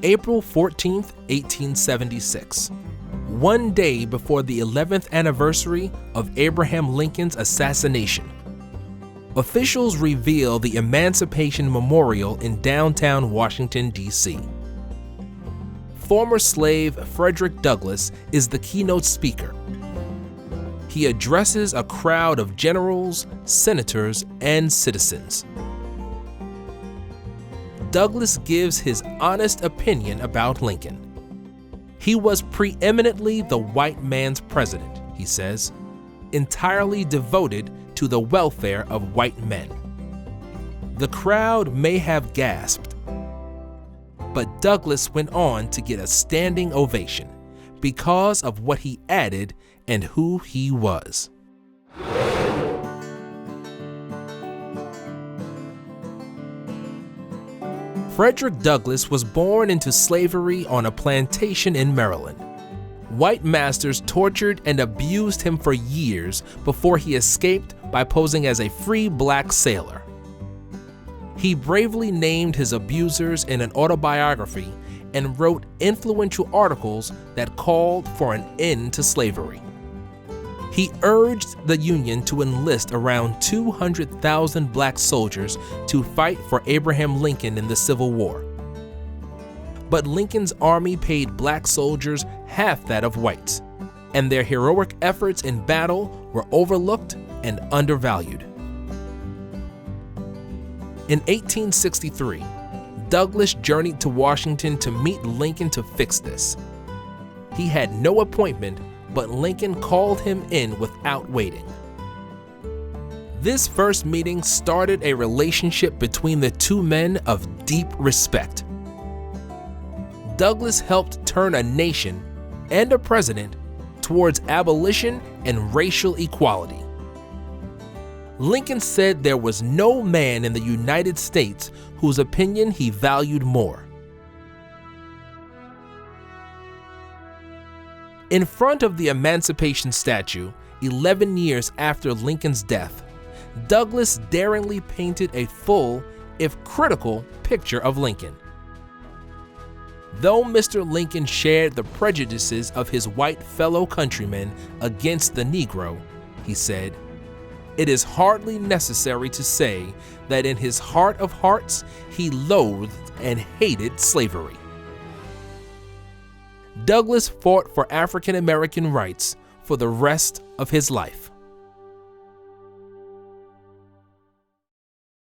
April 14, 1876, one day before the 11th anniversary of Abraham Lincoln's assassination. Officials reveal the Emancipation Memorial in downtown Washington, D.C. Former slave Frederick Douglass is the keynote speaker. He addresses a crowd of generals, senators, and citizens. Douglass gives his honest opinion about Lincoln. He was preeminently the white man's president, he says, entirely devoted to the welfare of white men. The crowd may have gasped, but Douglass went on to get a standing ovation because of what he added and who he was. Frederick Douglass was born into slavery on a plantation in Maryland. White masters tortured and abused him for years before he escaped by posing as a free black sailor. He bravely named his abusers in an autobiography and wrote influential articles that called for an end to slavery. He urged the Union to enlist around 200,000 black soldiers to fight for Abraham Lincoln in the Civil War. But Lincoln's army paid black soldiers half that of whites, and their heroic efforts in battle were overlooked and undervalued. In 1863, Douglass journeyed to Washington to meet Lincoln to fix this. He had no appointment, but Lincoln called him in without waiting. This first meeting started a relationship between the two men of deep respect. Douglass helped turn a nation and a president towards abolition and racial equality. Lincoln said there was no man in the United States whose opinion he valued more. In front of the Emancipation statue, 11 years after Lincoln's death, Douglass daringly painted a full, if critical, picture of Lincoln. Though Mr. Lincoln shared the prejudices of his white fellow countrymen against the Negro, he said, it is hardly necessary to say that in his heart of hearts he loathed and hated slavery. Douglass fought for African American rights for the rest of his life.